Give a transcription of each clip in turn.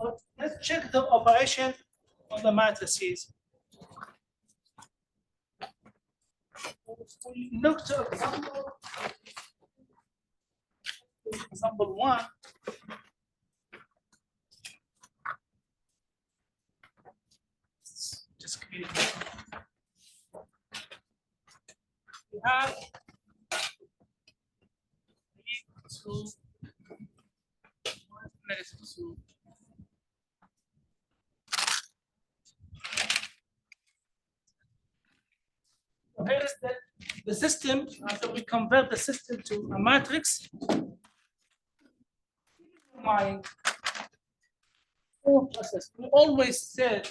But let's check the operation on the matrices. We look to example 1. Just give me we have 3, 2, 1, -2. So here is the system. After we convert the system to a matrix, mind process. We always said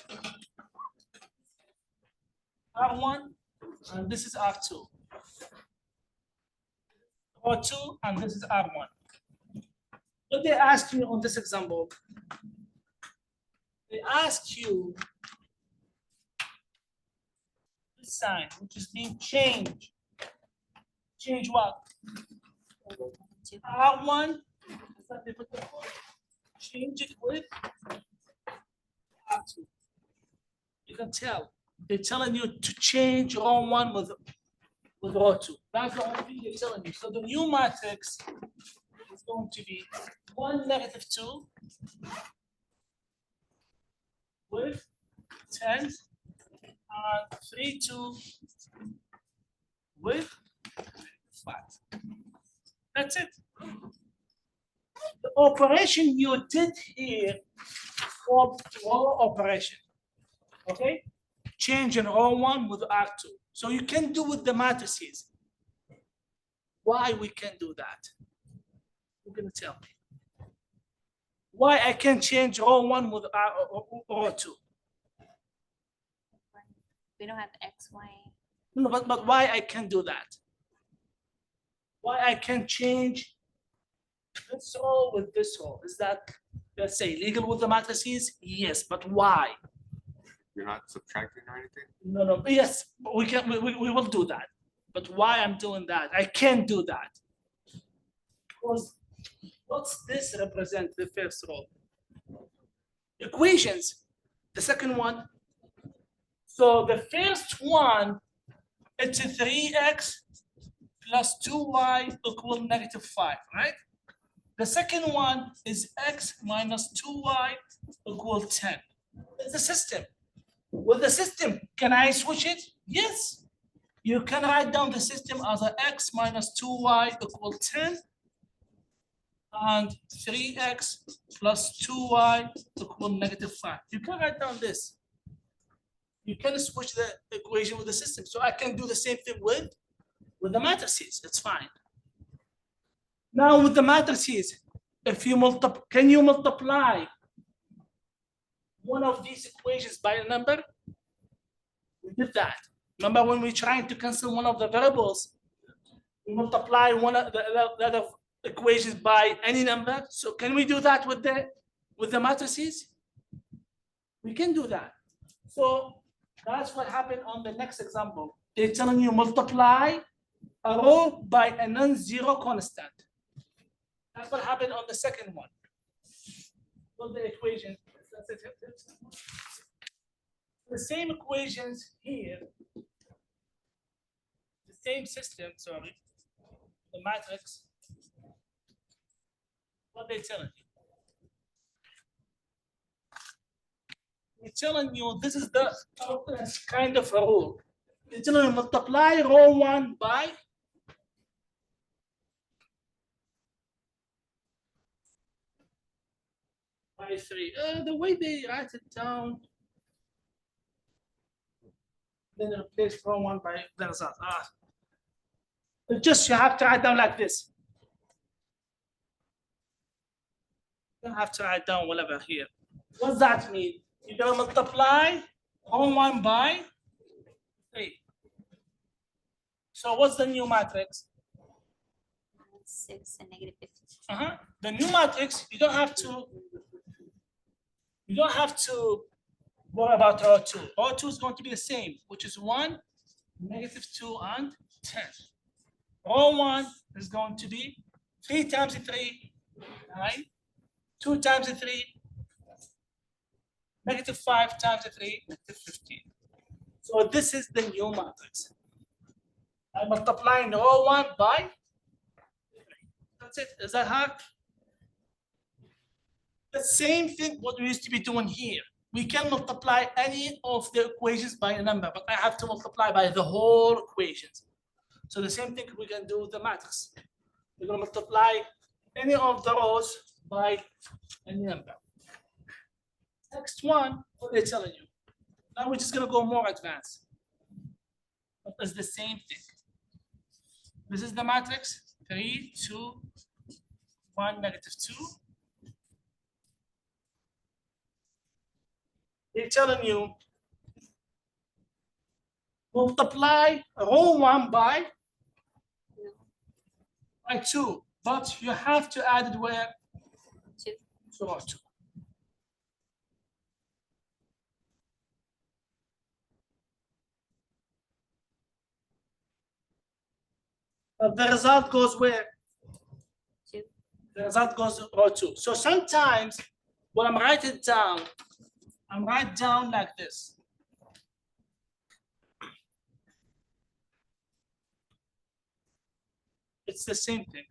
R1 and this is R2. R2 and this is R1. What they ask you on this example, they ask you this sign, which is being changed. Change what? R1. Change it with R2. You can tell. They're telling you to change row 1 with row 2. That's the only thing they're telling you. So the new matrix is going to be 1, -2 with 10 and 3, 2 with 5. That's it. The operation you did here for row operation. Okay? Change in row 1 with R2. So you can do with the matrices. Why we can do that? You're gonna tell me. Why I can change row 1 with row 2? We don't have X, Y. No, but why I can do that? Why I can change this row with this row? Is that, let's say, legal with the matrices? Yes, but why? You're not subtracting or anything? No. Yes, we can. We will do that. But why I'm doing that? I can't do that. Because what's this represent? The first row. Equations. The second one. So the first one, it's a 3x plus 2y equal -5, right? The second one is x minus 2y equal 10. It's a system. With the system, can I switch it? Yes. You can write down the system as a x minus 2y equal 10 and 3x plus 2y equal -5. You can write down this. You can switch the equation with the system. So I can do the same thing with the matrices. It's fine. Now with the matrices, if you can you multiply one of these equations by a number? We did that. Remember when we're trying to cancel one of the variables, we multiply one of the other equations by any number. So can we do that with the matrices? We can do that. So that's what happened on the next example. They're telling you multiply a row by a non-zero constant. That's what happened on the second one. With the equation. The same equations here. The same system, sorry. The matrix. What they're telling you. They're telling you this is the kind of a rule. They're telling you multiply row 1 by by 3. The way they write it down, then replace row 1 by the result. Just you have to write down like this. You don't have to write down whatever here. What does that mean? You're gonna multiply row 1 by 3. So what's the new matrix? 6 and -50. The new matrix, you don't have to worry about row 2. Row 2 is going to be the same, which is 1, -2, and 10. Row 1 is going to be 3 times 3, 9, 2 times 3, -5 times 3, -15. So this is the new matrix. I'm multiplying the row 1 by 3. That's it. Is that hard? The same thing what we used to be doing here. We can multiply any of the equations by a number, but I have to multiply by the whole equations. So the same thing we can do with the matrix. We're going to multiply any of the rows by any number. Next one, what they're telling you. Now we're just going to go more advanced. But it's the same thing. This is the matrix 3, 2, 1, -2. They're telling you multiply row 1 by 2, but you have to add it where? 2. So row 2. But the result goes where? 2. The result goes to row 2. So sometimes when I'm writing it down, I'm write down like this. It's the same thing.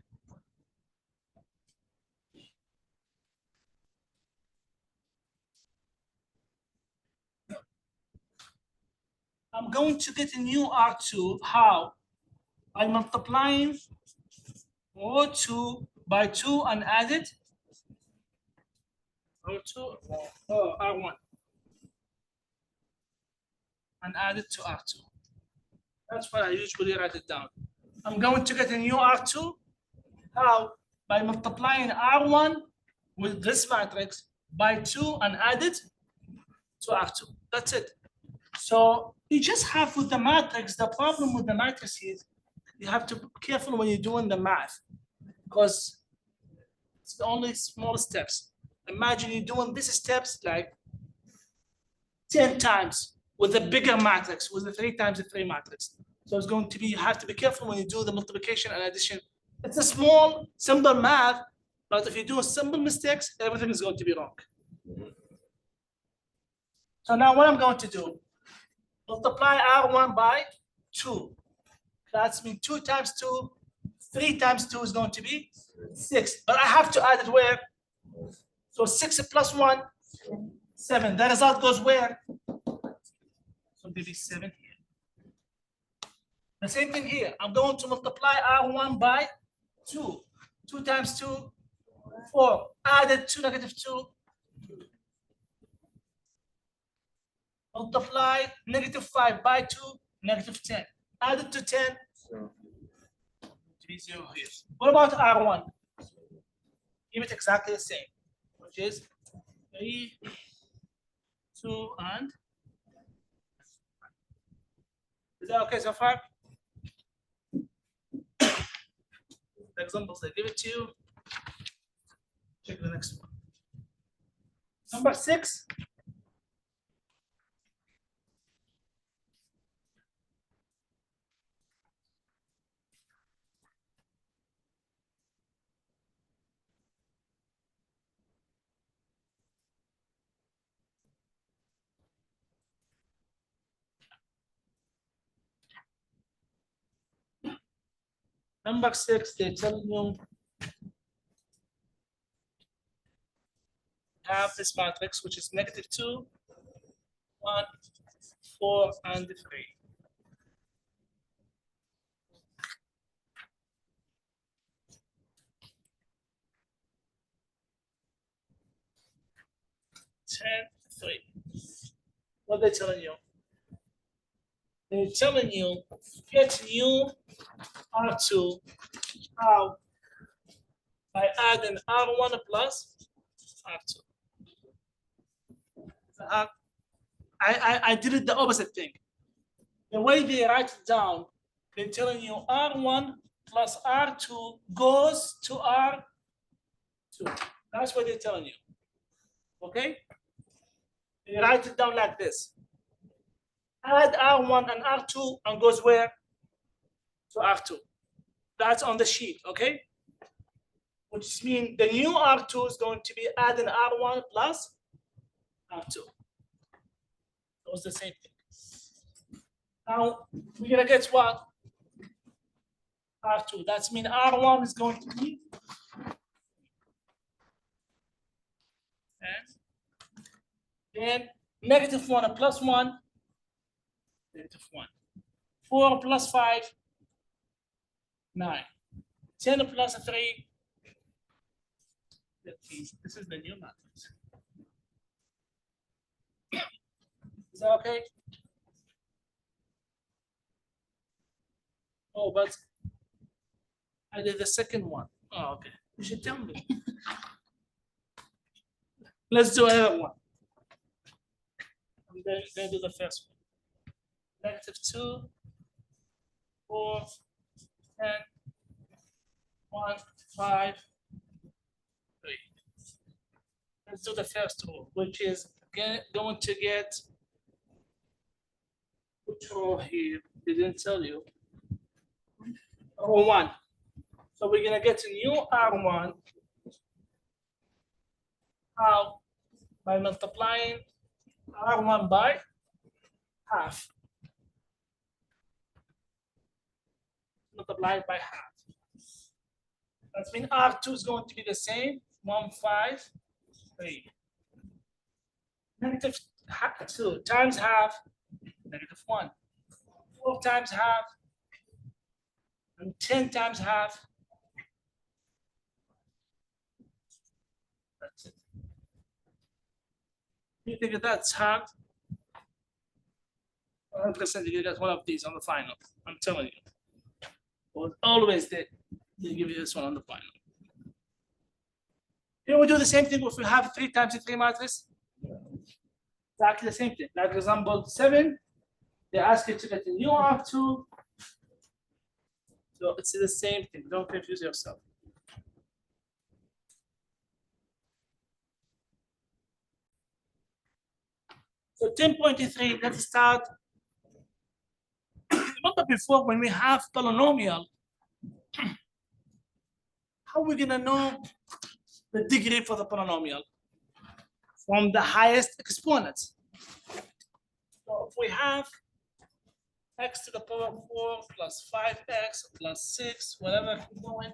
I'm going to get a new R2. How? By multiplying row 2 by 2 and add it. Row 2, R1. And add it to R2. That's what I usually write it down. I'm going to get a new R2. How? By multiplying R1 with this matrix by 2 and add it to R2. That's it. So you just have with the matrix, the problem with the matrix is you have to be careful when you're doing the math because it's only small steps. Imagine you're doing these steps like 10 times with a bigger matrix, with the 3 times 3 matrix. So it's going to be, you have to be careful when you do the multiplication and addition. It's a small, simple math, but if you do simple mistakes, everything is going to be wrong. So now what I'm going to do, multiply R1 by 2. That's mean 2 times 2, 3 times 2 is going to be 6. But I have to add it where? So 6 plus 1, 7. The result goes where? So maybe 7 here. The same thing here. I'm going to multiply R1 by 2. 2 times 2, 4. Added to -2. Multiply -5 by 2, -10. Added to 10. To be 0 here. What about R1? Give it exactly the same, which is 3, 2, and. Is that okay so far? The examples I give it to you. Check the next one. Number 6. Number 6, they're telling you have this matrix, which is -2, 1, 4, and 3. Ten, 3. What they're telling you? They're telling you get new R2 how? By adding R1 plus R2. I did it the opposite thing. The way they write it down, they're telling you R1 plus R2 goes to R2. That's what they're telling you. Okay? They write it down like this. Add R1 and R2 and goes where? To R2. That's on the sheet, okay? Which means the new R2 is going to be adding R1 plus R2. It was the same thing. Now we're gonna get what? R2. That's mean R1 is going to be then -1 and +1, -1. 4 plus 5, 9. 10 plus 3, 13. This is the new matrix. Is that okay? Oh, but I did the second one. Oh, okay. You should tell me. Let's do another one. I'm going to do the first one. -2, 4, 10, 1, 5, 3. Let's do the first row, which is going to get which row here? They didn't tell you. Row 1. So we're gonna get a new R1. How? By multiplying R1 by half. Multiplied by half. That means R2 is going to be the same. 1, 5, 3. -2 times half, -1. 4 times half, and 10 times half. That's it. You think that's hard? 100% you get one of these on the final. I'm telling you. Well, always they give you this one on the final. Here we do the same thing if we have 3 times 3 matrix. Exactly the same thing. Like example 7, they ask you to get a new R2. So it's the same thing. Don't confuse yourself. So 10.3, let's start. Remember before when we have polynomial, how are we gonna know the degree for the polynomial? From the highest exponents. So if we have x to the power 4 plus 5x plus 6, whatever we're doing,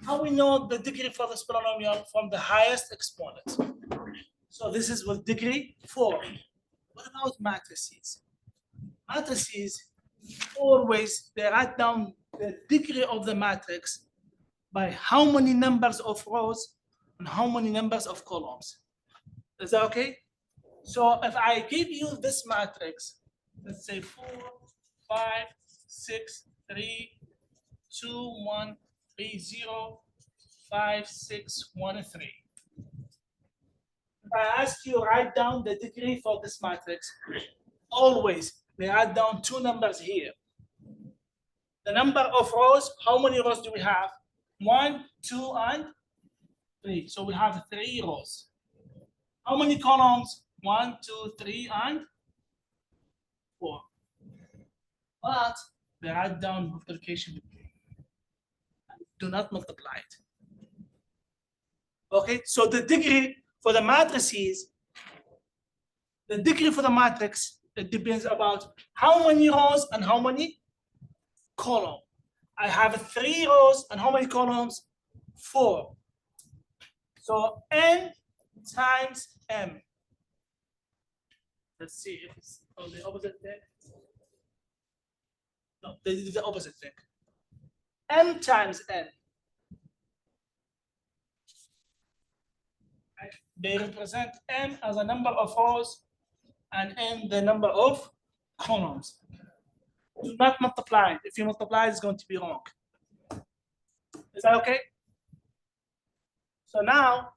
how we know the degree for this polynomial from the highest exponent? So this is with degree 4. What about matrices? Matrices, always they write down the degree of the matrix by how many numbers of rows and how many numbers of columns. Is that okay? So if I give you this matrix, let's say 4, 5, 6, 3, 2, 1, 3, 0, 5, 6, 1, 3. If I ask you write down the degree for this matrix, always they add down 2 numbers here. The number of rows, how many rows do we have? 1, 2, and 3. So we have 3 rows. How many columns? 1, 2, 3, and 4. But they write down multiplication. Do not multiply it. Okay, so the degree for the matrices, the degree for the matrix, it depends about how many rows and how many columns. I have 3 rows and how many columns? 4. So n times m. Let's see if it's on the opposite thing. No, they did the opposite thing. M times n. They represent m as a number of rows and n the number of columns. Do not multiply. If you multiply, it's going to be wrong. Is that okay? So now,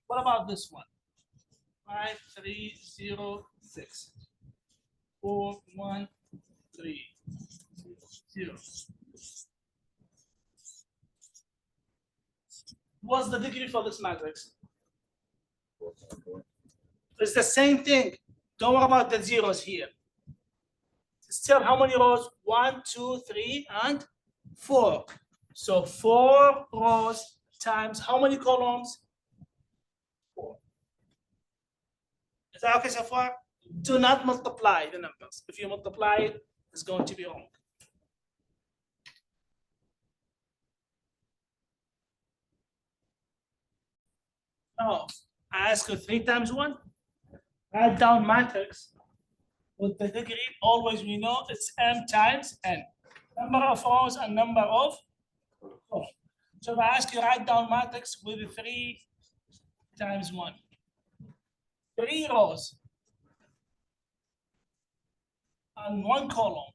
what about this one? 5, 3, 0, 6. 4, 1, 3, 0. What's the degree for this matrix? It's the same thing. Don't worry about the zeros here. Still, how many rows? 1, 2, 3, and 4. So 4 rows times how many columns? 4. Is that okay so far? Do not multiply the numbers. If you multiply it, it's going to be wrong. Oh, I ask you 3 times 1. Write down matrix with the degree. Always we know it's m times n. Number of rows and number of columns. So if I ask you write down matrix with 3 times 1. 3 rows and 1 column.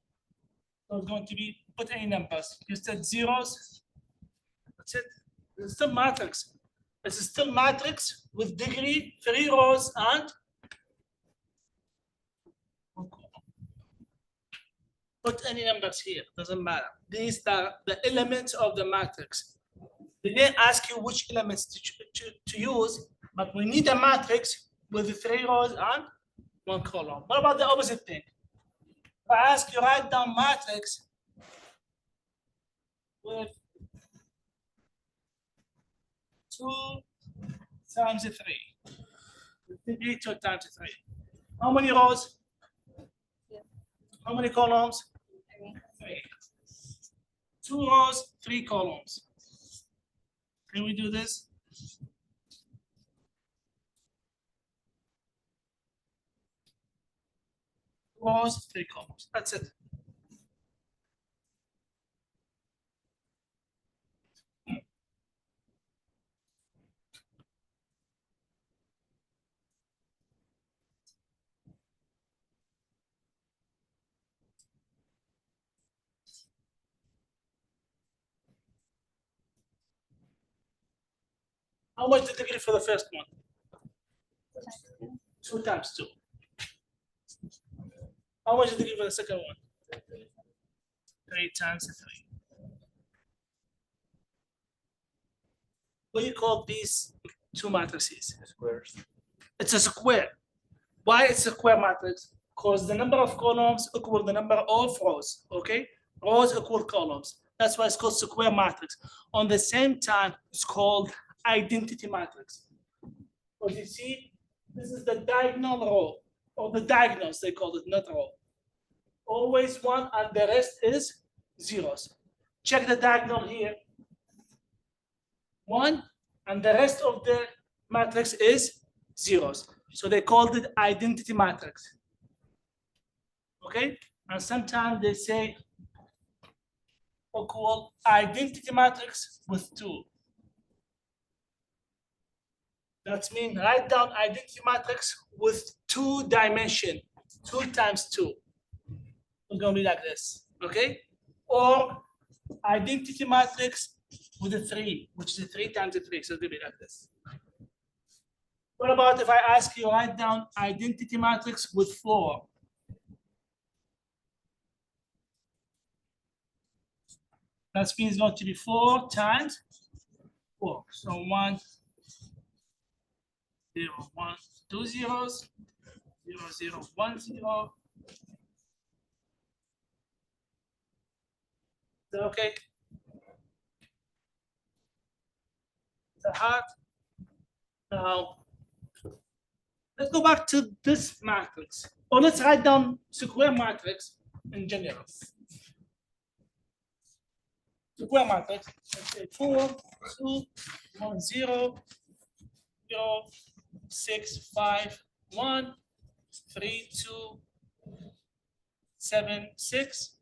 So it's going to be, put any numbers. You said zeros. That's it. It's still matrix. It's still matrix with degree, 3 rows and 1 column. Put any numbers here, doesn't matter. These are the elements of the matrix. They didn't ask you which elements to use, but we need a matrix with 3 rows and 1 column. What about the opposite thing? If I ask you write down matrix with 2 times 3. 2 times 3. How many rows? Yeah. How many columns? 3. 2 rows, 3 columns. Can we do this? Rows, 3 columns. That's it. How much did they give for the first one? 2 times 2. How much did they give for the second one? 3 times 3. What do you call these 2 matrices? Squares. It's a square. Why it's a square matrix? Because the number of columns equal the number of rows. Okay, rows equal columns. That's why it's called square matrix. On the same time, it's called identity matrix. Because you see, this is the diagonal row, or the diagonals they call it, not row. Always 1 and the rest is zeros. Check the diagonal here. 1 and the rest of the matrix is zeros. So they called it identity matrix. Okay, and sometimes they say equal identity matrix with 2. That means write down identity matrix with 2 dimension, 2 times 2. It's gonna be like this, okay? Or identity matrix with a 3, which is 3 times 3, so it'll be like this. What about if I ask you write down identity matrix with 4? That means it's going to be 4 times 4. So 1, 0, 1, 2 zeros, 0, 0, 1, 0. Is that okay? Is that hard? Now, let's go back to this matrix. Or let's write down square matrix in general. Square matrix, let's say 4, 2, 1, 0, 0, 6, 5, 1, 3, 2, 7, 6,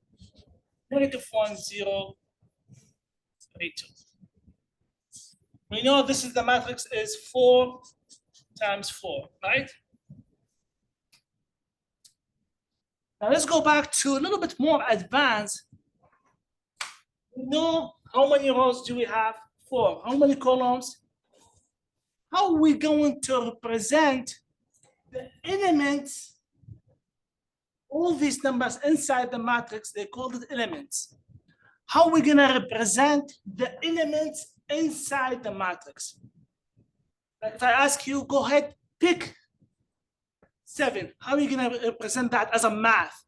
-1, 0, 3, 2. We know this is the matrix is 4 times 4, right? Now let's go back to a little bit more advanced. We know how many rows do we have? 4. How many columns? How are we going to represent the elements? All these numbers inside the matrix, they call it elements. How are we going to represent the elements inside the matrix? Like if I ask you, go ahead, pick 7. How are you going to represent that as a math?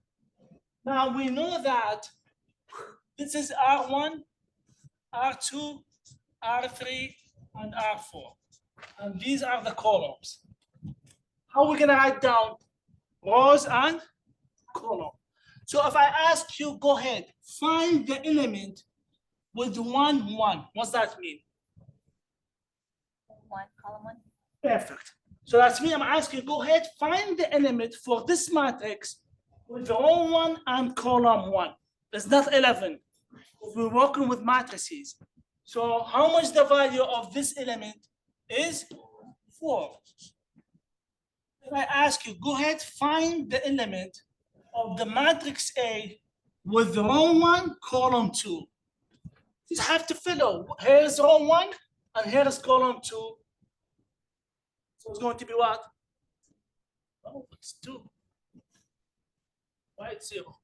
Now we know that this is R1, R2, R3, and R4. And these are the columns. How are we going to write down rows and column. So if I ask you, go ahead, find the element with 1, 1. What's that mean? 1, column 1. Perfect. So that's me. I'm asking, go ahead, find the element for this matrix with row 1 and column 1. It's not 11. We're working with matrices. So how much the value of this element is? 4. If I ask you, go ahead, find the element of the matrix A with row 1, column 2. You have to fill. Here's row 1 and here's column 2. So it's going to be what? Oh, it's 2. Right, 0.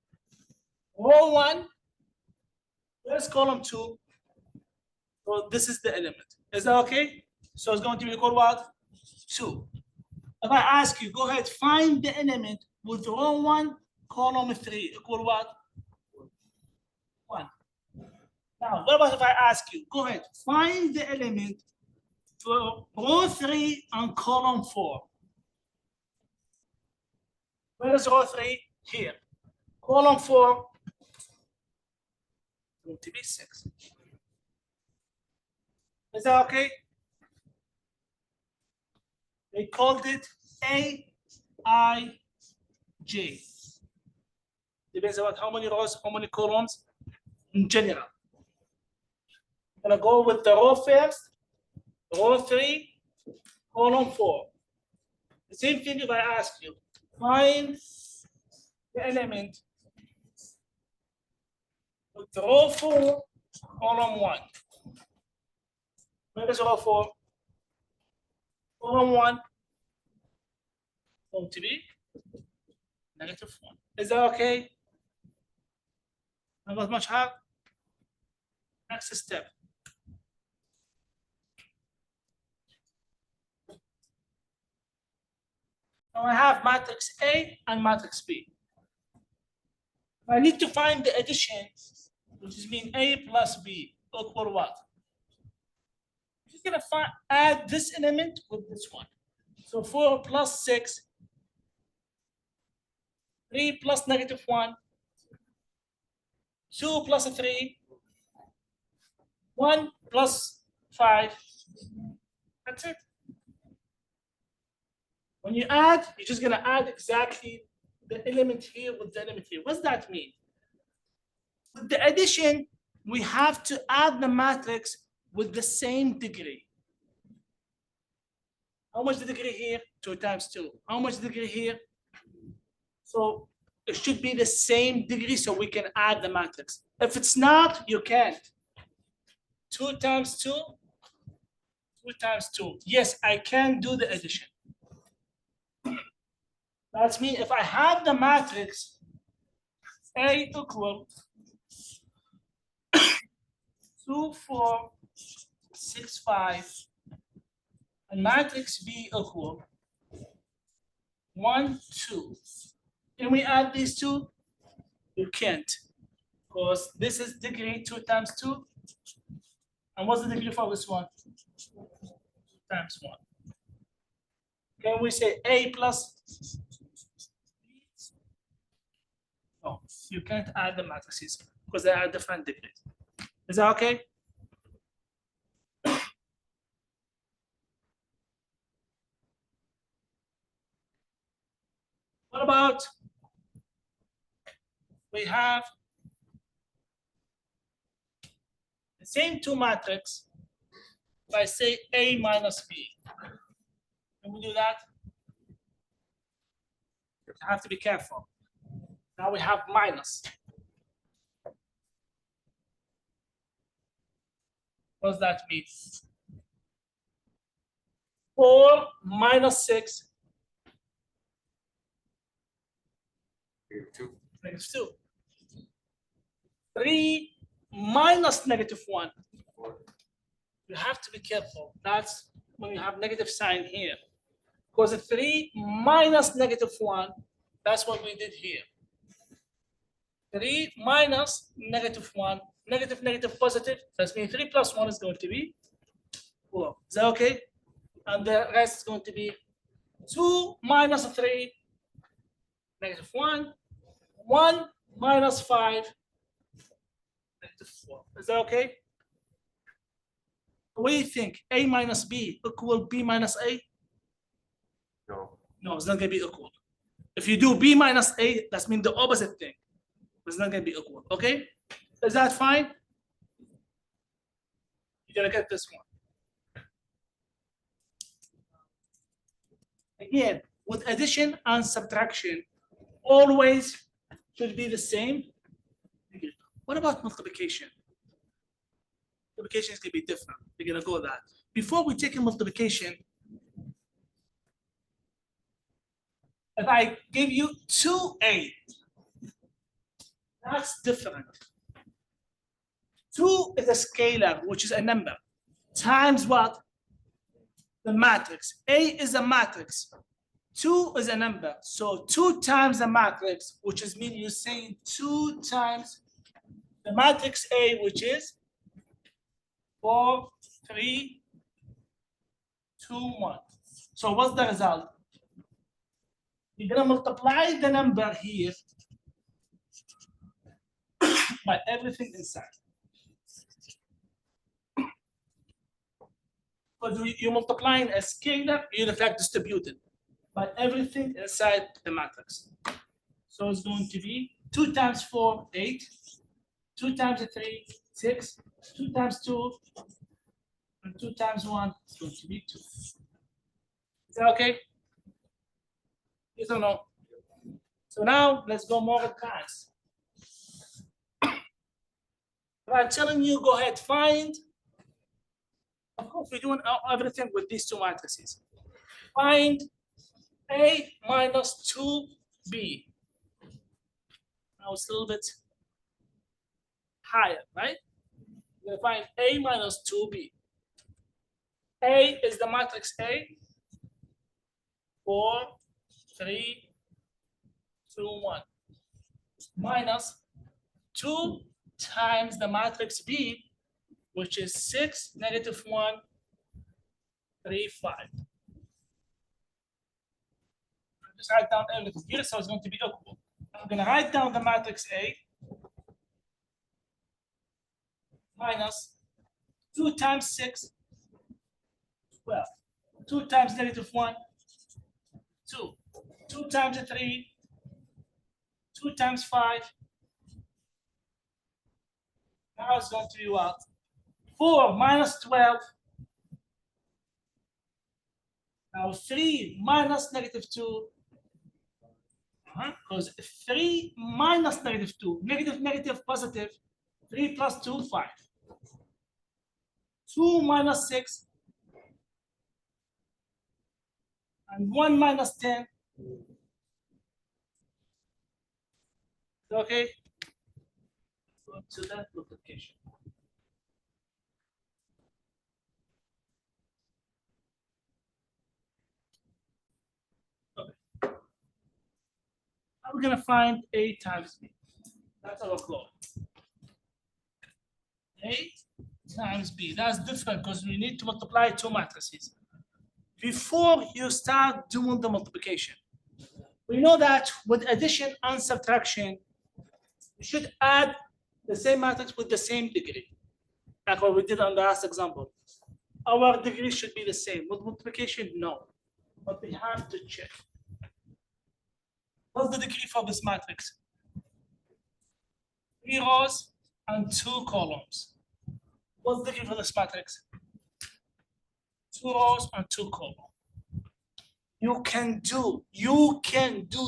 Row 1, here's column 2. So this is the element. Is that okay? So it's going to be equal what? 2. If I ask you, go ahead, find the element with row 1, column 3, equal what? 1. Now, what about if I ask you, go ahead, find the element for row 3 and column 4. Where is row 3? Here. Column 4, going to be 6. Is that okay? They called it AIJ. Depends on how many rows, how many columns in general. I'm gonna go with the row first, row 3, column 4. The same thing if I ask you, find the element with row 4, column 1. Where is row 4? Column 1 going to be -1. Is that okay? Not much hard. Next step. Now I have matrix A and matrix B. I need to find the addition, which is mean A plus B equal what? You're gonna add this element with this one. So 4 plus 6, 3 plus -1, 2 plus 3, 1 plus 5. That's it. When you add, you're just gonna add exactly the element here with the element here. What's that mean? With the addition, we have to add the matrix with the same degree. How much the degree here? 2 times 2. How much the degree here? So it should be the same degree so we can add the matrix. If it's not, you can't. 2 times 2, 2 times 2. Yes, I can do the addition. That's mean if I have the matrix A equal 2, 4, 6, 5, and matrix B equal 1, 2. Can we add these two? You can't, because this is degree 2 times 2. And what's the degree for this one? 2 times 1. Can we say A plus? No, you can't add the matrices because they are different degrees. Is that okay? What about we have the same 2 matrix, if I say A minus B. Can we do that? You have to be careful. Now we have minus. What does that mean? 4 minus 6. -2. -2. 3 minus -1. You have to be careful. That's when you have negative sign here. Because 3 minus -1, that's what we did here. 3 minus -1, negative, positive. That means 3 plus 1 is going to be 4. Is that okay? And the rest is going to be 2 minus 3, -1, 1 minus 5, -4. Is that okay? What do you think? A minus B equal B minus A? No. No, it's not going to be equal. If you do B minus A, that means the opposite thing. It's not going to be equal. Okay? Is that fine? You're going to get this one. Again, with addition and subtraction, always should be the same. What about multiplication? Multiplication is going to be different. We're going to go that. Before we take a multiplication, if I give you 2A, that's different. 2 is a scalar, which is a number, times what? The matrix. A is a matrix. 2 is a number. So 2 times the matrix, which is mean you're saying 2 times the matrix A, which is 4, 3, 2, 1. So what's the result? You're gonna multiply the number here by everything inside. But you're multiplying a scalar, you in fact distributed by everything inside the matrix. So it's going to be 2 times 4, 8, 2 times 3, 6, 2 times 2, and 2 times 1 is going to be 2. Is that okay? Yes or no? So now let's go more advanced. I'm telling you, go ahead, find. Of course, we're doing everything with these two matrices. Find A minus 2B. Now it's a little bit higher, right? We're going to find A minus 2B. A is the matrix A. 4, 3, 2, 1. Minus 2 times the matrix B, which is 6, -1, 3, 5. Just write down everything here, so it's going to be equal. I'm going to write down the matrix A minus 2 times 6, 12. 2 times -1, 2. 2 times 3, 2 times 5. Now it's going to be what? 4 minus 12. Now 3 minus -2. Because 3 minus -2, negative, positive. 3 plus 2, 5. 2 minus 6. And 1 minus 10. Okay? Go to that multiplication. We're going to find A times B. That's our goal. A times B. That's different because we need to multiply two matrices. Before you start doing the multiplication, we know that with addition and subtraction, you should add the same matrix with the same degree, like what we did on the last example. Our degree should be the same. With multiplication, no. But we have to check. What's the degree for this matrix? 3 rows and 2 columns. What's the degree for this matrix? 2 rows and 2 columns. You can do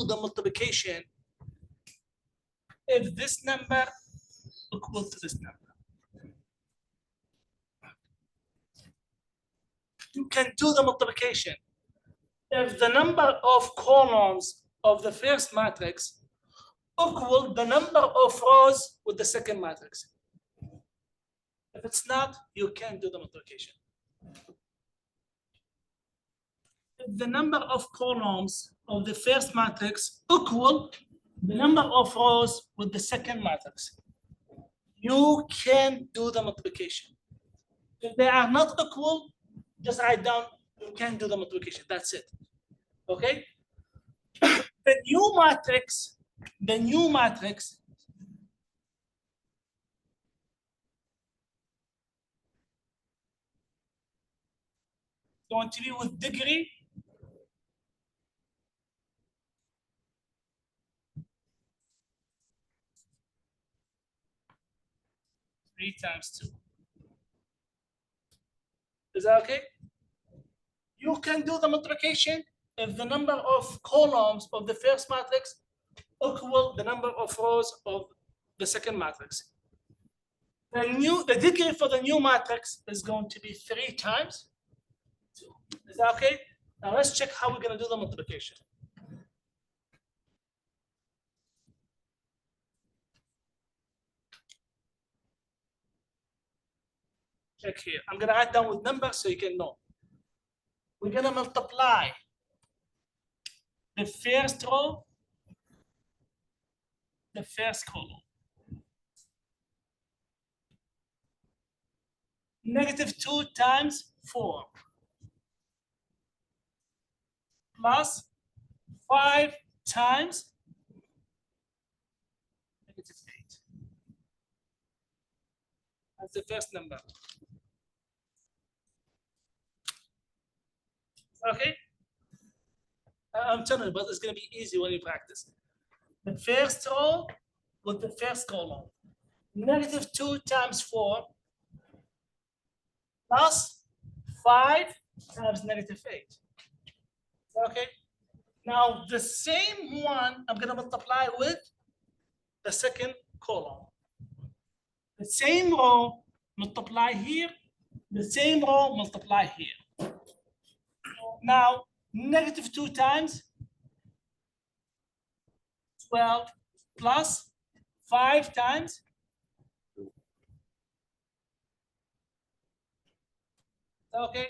the multiplication if this number equal to this number. You can do the multiplication if the number of columns of the first matrix equal the number of rows with the second matrix. If it's not, you can't do the multiplication. If the number of columns of the first matrix equal the number of rows with the second matrix, you can do the multiplication. If they are not equal, just write down you can do the multiplication. That's it. Okay? Then new matrix going to be with degree three times two. Is that okay? You can do the multiplication if the number of columns of the first matrix equal the number of rows of the second matrix. The degree for the new matrix is going to be 3 times 2. Is that okay? Now let's check how we're going to do the multiplication. Check here. I'm going to write down with numbers so you can know. We're going to multiply the first row, the first column. -2 times 4 plus 5 times -8. That's the first number. Okay? I'm telling you, but it's going to be easy when you practice. The first row with the first column. -2 times 4 plus 5 times -8. Okay? Now, the same one I'm going to multiply with the second column. The same row multiply here, the same row multiply here. Now, -2 times 12 plus 5 times 2. Okay?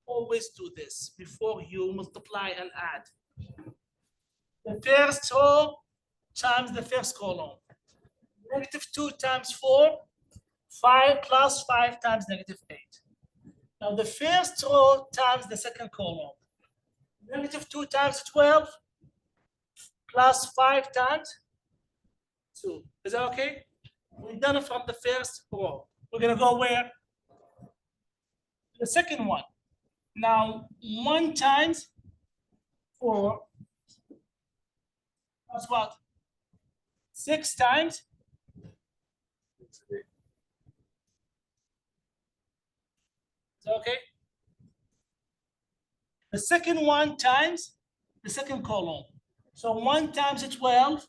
Always do this before you multiply and add. The first row times the first column. -2 times 4, 5 plus 5 times -8. Now the first row times the second column. -2 times 12 plus 5 times 2. Is that okay? We've done it from the first row. We're going to go where? The second one. Now, 1 times 4 plus what? 6 times? Is that okay? The second one times the second column. So 1 times 12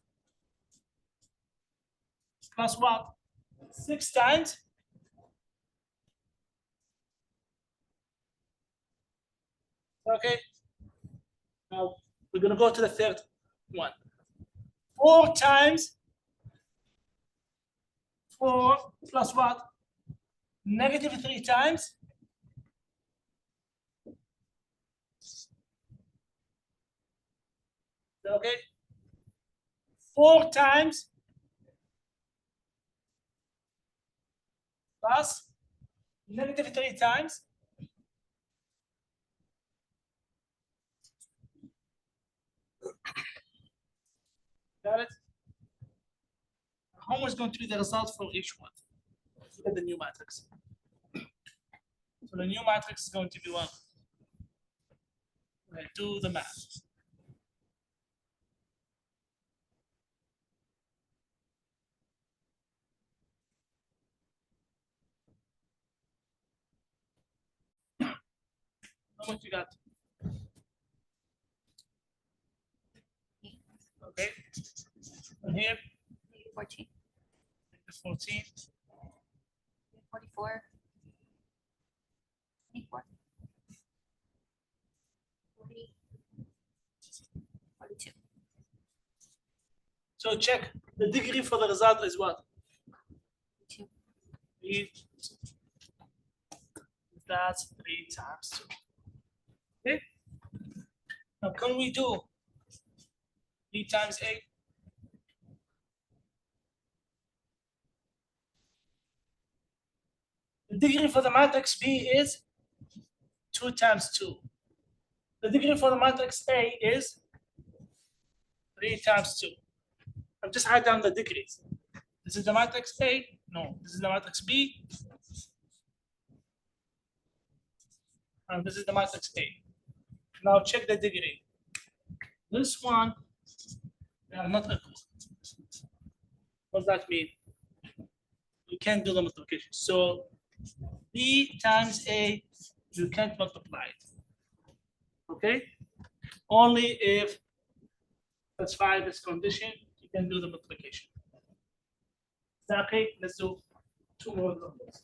plus what? 6 times? Okay. Now we're going to go to the third one. 4 times 4 plus what? -3 times? Okay. 4 times plus -3 times. Got it? How much is going to be the result for each one? Look at the new matrix. So the new matrix is going to be what? Okay, do the math. How much you got? Okay. And here? 14. 14. 44. 24. 40. 42. So check. The degree for the result is what? 2. 3. That's 3 times 2. Okay. Now can we do 3 times 8? The degree for the matrix B is 2 times 2. The degree for the matrix A is 3 times 2. I've just write down the degrees. This is the matrix A. No, this is the matrix B. And this is the matrix A. Now check the degree. This one, they are not equal. What does that mean? You can't do the multiplication. So B times A, you can't multiply it. Okay? Only if that's 5 is condition, you can do the multiplication. Is that okay? Let's do 2 more numbers.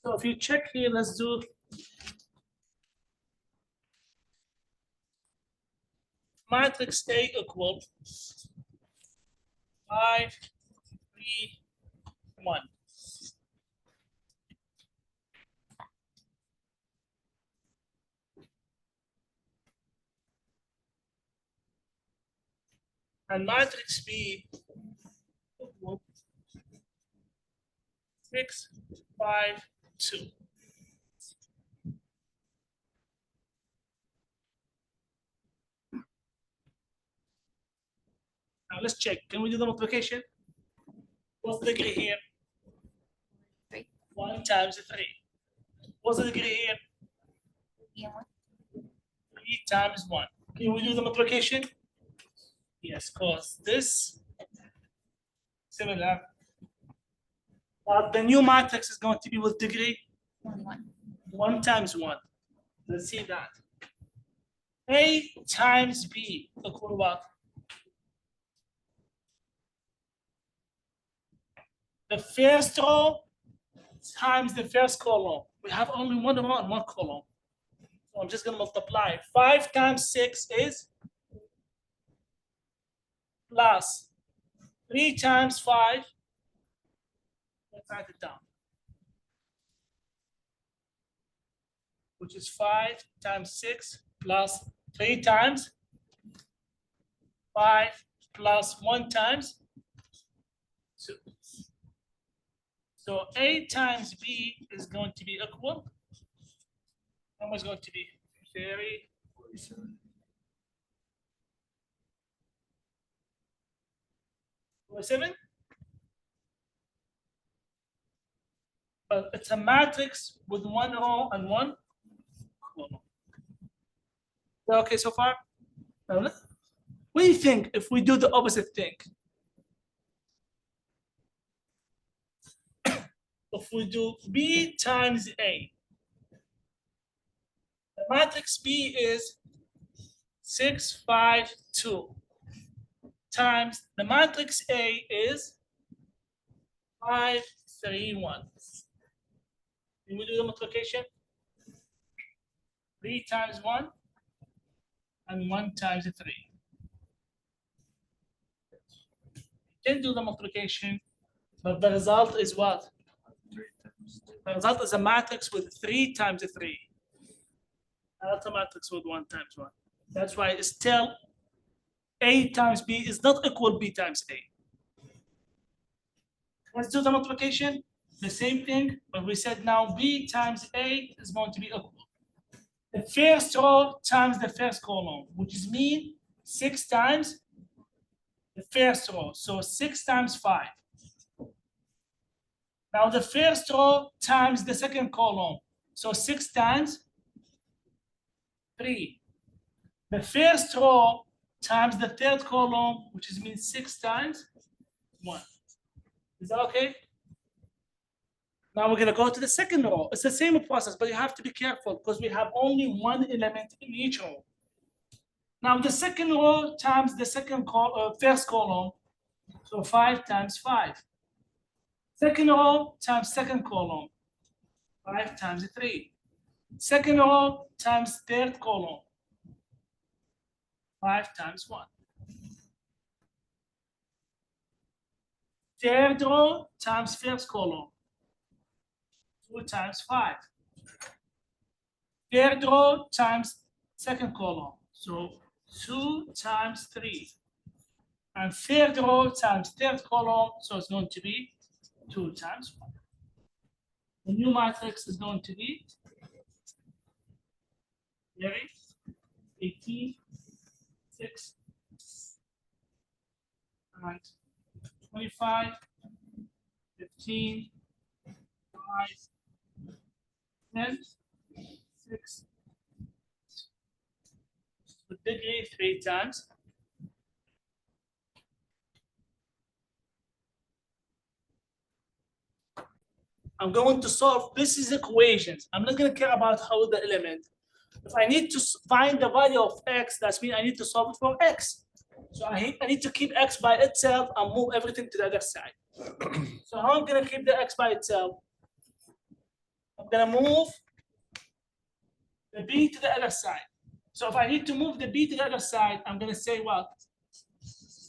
So if you check here, let's do matrix A equal 5, 3, 1. And matrix B equal 6, 5, 2. Now let's check. Can we do the multiplication? What's the degree here? 3. 1 times 3. What's the degree here? And 1. 3 times 1. Can we do the multiplication? Yes, because this similar. But the new matrix is going to be with degree 1, 1. 1 times 1. Let's see that. A times B equal what? The first row times the first column. We have only one row and one column. So I'm just going to multiply. 5 times 6 is plus 3 times 5. Let's write it down. Which is 5 times 6 plus 3 times 5 plus 1 times 2. So A times B is going to be equal. How much is going to be? 30. 47? But it's a matrix with one row and one column. Okay, so far? What do you think if we do the opposite thing? If we do B times A, the matrix B is 6, 5, 2 times the matrix A is 5, 3, 1. Can we do the multiplication? 3 times 1 and 1 times 3. You can do the multiplication, but the result is what? The result is a matrix with 3 times 3. Not a matrix with 1 times 1. That's why it's still A times B is not equal B times A. Let's do the multiplication. The same thing, but we said now B times A is going to be equal. The first row times the first column, which is mean 6 times the first row. So 6 times 5. Now the first row times the second column. So 6 times 3. The first row times the third column, which is means 6 times 1. Is that okay? Now we're gonna go to the second row. It's the same process, but you have to be careful because we have only one element in each row. Now the second row times the first column, so 5 times 5. Second row times second column, 5 times 3. Second row times third column, 5 times 1. Third row times first column, 2 times 5. Third row times second column. So 2 times 3. And third row times third column, so it's going to be 2 times 5. The new matrix is going to be 18, 6, and 25, 15, 5, 10, 6, with degree 3 times. I'm going to solve these equations. I'm not going to care about how the element. If I need to find the value of x, that means I need to solve it for x. So I need to keep x by itself and move everything to the other side. So how I'm going to keep the x by itself? I'm going to move the b to the other side. So if I need to move the b to the other side, I'm going to say what?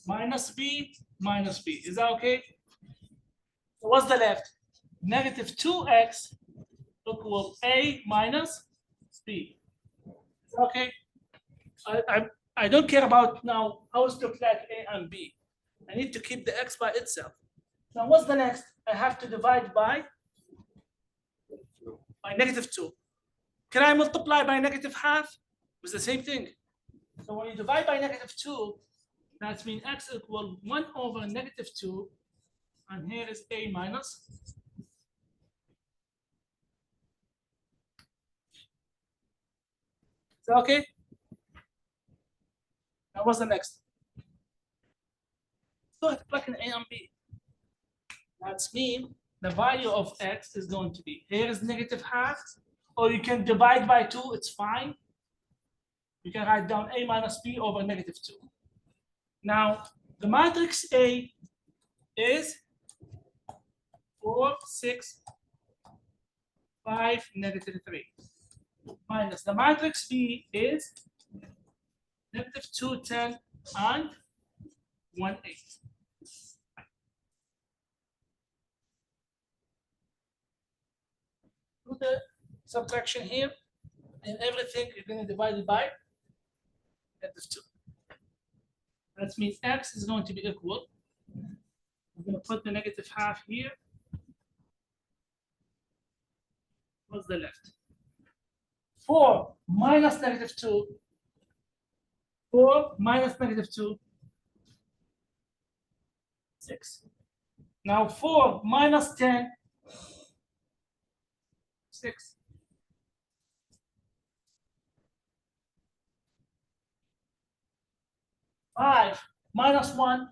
Minus b minus b. Is that okay? So what's the left? Negative 2x equals a minus b. Okay. I don't care about now how to look like a and b. I need to keep the x by itself. Now what's the next? I have to divide by negative 2. Can I multiply by negative half? It's the same thing. So when you divide by negative 2, that means x equals 1 over negative 2. And here is a minus. Is that okay? Now what's the next? Go ahead, plug in a and b. That's mean the value of x is going to be, here is negative half, or you can divide by 2, it's fine. You can write down a minus b over negative 2. Now, the matrix A is 4, 6, 5, negative 3. Minus the matrix B is negative 2, 10, and 1, 8. Do the subtraction here, and everything you're going to divide it by negative 2. That means x is going to be equal. I'm going to put the negative half here. What's the left? 4 minus negative 2. 4 minus negative 2. 6. Now 4 minus 10. 6. Five minus 1.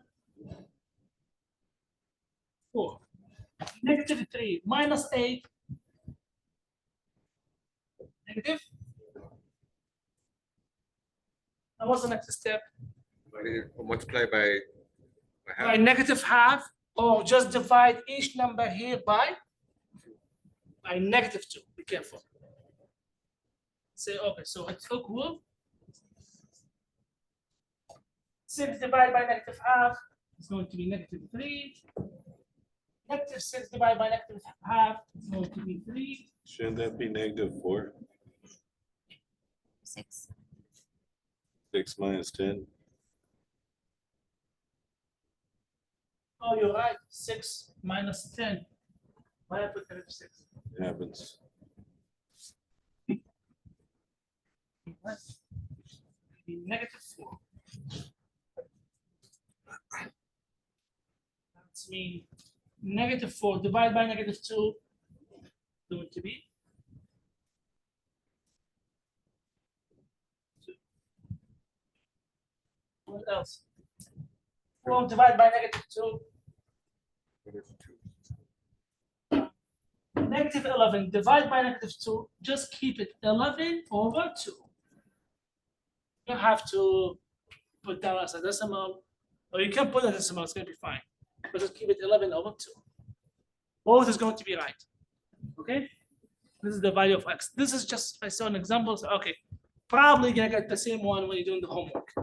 4. Negative 3 minus 8. Negative. Now what's the next step? Multiply by half. By negative half, or just divide each number here by negative 2. Be careful. Say, okay, so it's equal. 6 divided by negative half is going to be negative 3. Negative 6 divided by negative half is going to be 3. Shouldn't that be negative 4? 6. 6 minus 10. Oh, you're right. 6 minus 10. Why I put negative 6? It happens. Negative 4. That's mean negative 4 divided by negative 2 going to be 2. What else? 4 divided by negative 2. Negative 11 divided by negative 2. Just keep it 11 over 2. You don't have to put down as a decimal, or you can put a decimal, it's going to be fine. But just keep it 11 over 2. Both is going to be right. Okay? This is the value of x. This is just, I saw an example. So, okay, probably gonna get the same one when you're doing the homework.